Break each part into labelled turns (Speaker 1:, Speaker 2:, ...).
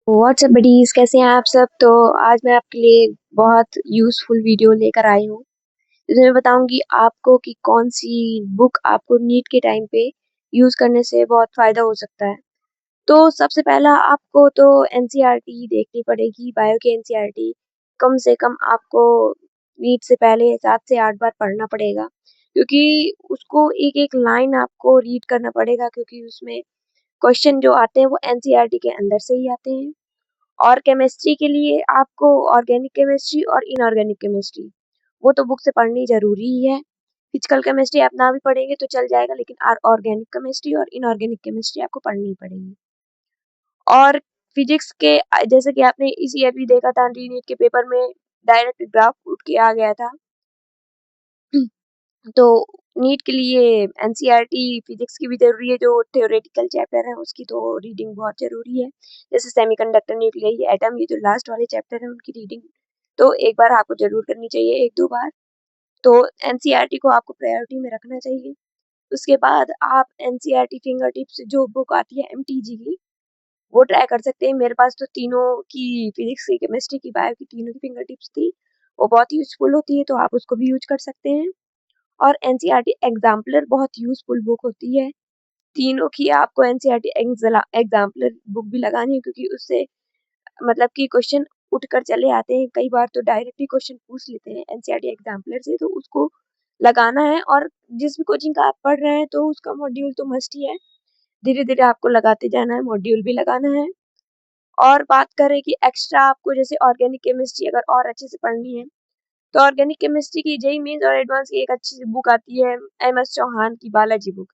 Speaker 1: WhatsApp buddies, कैसे हैं आप सब। तो आज मैं आपके लिए बहुत यूज़फुल वीडियो लेकर आई हूँ। इसमें मैं बताऊंगी आपको कि कौन सी बुक आपको नीट के टाइम पे यूज़ करने से बहुत फ़ायदा हो सकता है। तो सबसे पहला आपको तो एनसीईआरटी देखनी पड़ेगी, बायो की एनसीईआरटी। कम से कम आपको नीट से पहले 7 से 8 बार पढ़ना पड़ेगा, क्योंकि उसको एक-एक लाइन आपको रीड करना पड़ेगा, क्योंकि उसमें क्वेश्चन जो आते हैं वो एनसीईआरटी के अंदर से ही आते हैं। और केमिस्ट्री के लिए आपको ऑर्गेनिक केमिस्ट्री और इनऑर्गेनिक केमिस्ट्री, वो तो बुक से पढ़नी ज़रूरी ही है। फिजिकल केमिस्ट्री आप ना भी पढ़ेंगे तो चल जाएगा, लेकिन ऑर्गेनिक केमिस्ट्री और इनऑर्गेनिक केमिस्ट्री आपको पढ़नी ही पड़ेगी। और फिजिक्स के जैसे कि आपने इस ईयर भी देखा था, रीनीट के पेपर में डायरेक्ट ग्राफ उठ के आ गया था। तो नीट के लिए एनसीईआरटी फिजिक्स की भी ज़रूरी है, जो थ्योरेटिकल चैप्टर है उसकी तो रीडिंग बहुत ज़रूरी है। जैसे सेमीकंडक्टर, न्यूक्लियर, एटम, ये जो लास्ट वाले चैप्टर हैं उनकी रीडिंग तो एक बार आपको ज़रूर करनी चाहिए, 1-2 बार। तो एनसीईआरटी को आपको प्रायोरिटी में रखना चाहिए। उसके बाद आप एनसीईआरटी फिंगर टिप्स जो बुक आती है एमटीजी की, वो ट्राई कर सकते हैं। मेरे पास तो तीनों की, फिजिक्स की, केमिस्ट्री की, बायो की, तीनों की फिंगर टिप्स थी। वो बहुत यूज़फुल होती है, तो आप उसको भी यूज़ कर सकते हैं। और एनसीईआरटी एग्ज़ाम्पलर बहुत यूज़फुल बुक होती है। तीनों की आपको एनसीईआरटी एग्ज़ाम्पलर बुक भी लगानी है, क्योंकि उससे मतलब कि क्वेश्चन उठकर चले आते हैं। कई बार तो डायरेक्टली क्वेश्चन पूछ लेते हैं एनसीईआरटी एग्ज़ाम्पलर से, तो उसको लगाना है। और जिस भी कोचिंग का आप पढ़ रहे हैं तो उसका मॉड्यूल तो मस्ट ही है। धीरे-धीरे आपको लगाते जाना है, मॉड्यूल भी लगाना है। और बात करें कि एक्स्ट्रा आपको जैसे ऑर्गेनिक केमिस्ट्री अगर और अच्छे से पढ़नी है, तो ऑर्गेनिक केमिस्ट्री की जेईई मेंस और एडवांस की एक अच्छी सी बुक आती है, एमएस चौहान की बालाजी बुक।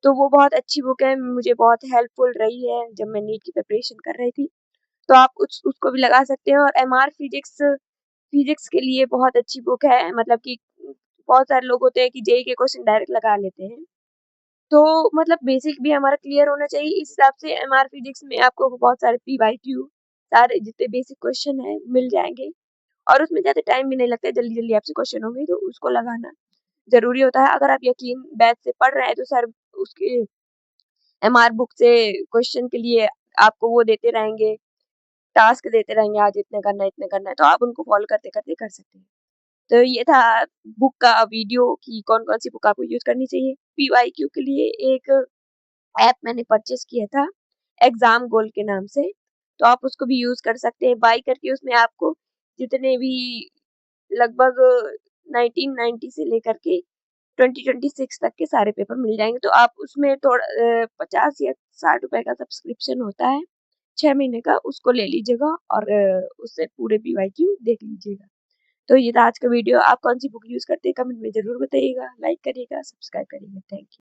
Speaker 1: तो वो बहुत अच्छी बुक है, मुझे बहुत हेल्पफुल रही है जब मैं नीट की प्रिपरेशन कर रही थी। तो आप उसको भी लगा सकते हैं। और एमआर फिजिक्स, फिजिक्स के लिए बहुत अच्छी बुक है। मतलब कि बहुत सारे लोग होते हैं कि जेईई के क्वेश्चन डायरेक्ट लगा लेते हैं। तो मतलब बेसिक भी हमारा क्लियर होना चाहिए। इस हिसाब से एमआर फिजिक्स में आपको बहुत सारे पीवाईक्यू, सारे जितने बेसिक क्वेश्चन हैं मिल जाएँगे। और उसमें ज़्यादा टाइम भी नहीं लगता है, जल्दी-जल्दी आपसे क्वेश्चन होंगे, तो उसको लगाना ज़रूरी होता है। अगर आप यकीन बैच से पढ़ रहे हैं तो सर उसके एमआर बुक से क्वेश्चन के लिए आपको वो देते रहेंगे, टास्क देते रहेंगे, आज इतने करना है, तो आप उनको फॉलो करते-करते कर सकते हैं। तो ये था बुक का वीडियो कि कौन-कौन सी बुक आपको यूज़ करनी चाहिए। पीवाईक्यू के लिए एक ऐप मैंने परचेज़ किया था, एग्ज़ाम गोल के नाम से, तो आप उसको भी यूज़ कर सकते हैं। बाय करके उसमें आपको जितने भी लगभग 1990 से लेकर के 2026 तक के सारे पेपर मिल जाएँगे। तो आप उसमें 50 या ₹60 का सब्सक्रिप्शन होता है, 6 महीने का, उसको ले लीजिएगा और उससे पूरे पीवाईक्यू देख लीजिएगा। तो ये था आज का वीडियो। आप कौन-सी बुक यूज़ करते हैं कमेंट में ज़रूर बताइएगा, लाइक करिएगा, सब्सक्राइब करिएगा। Thank you.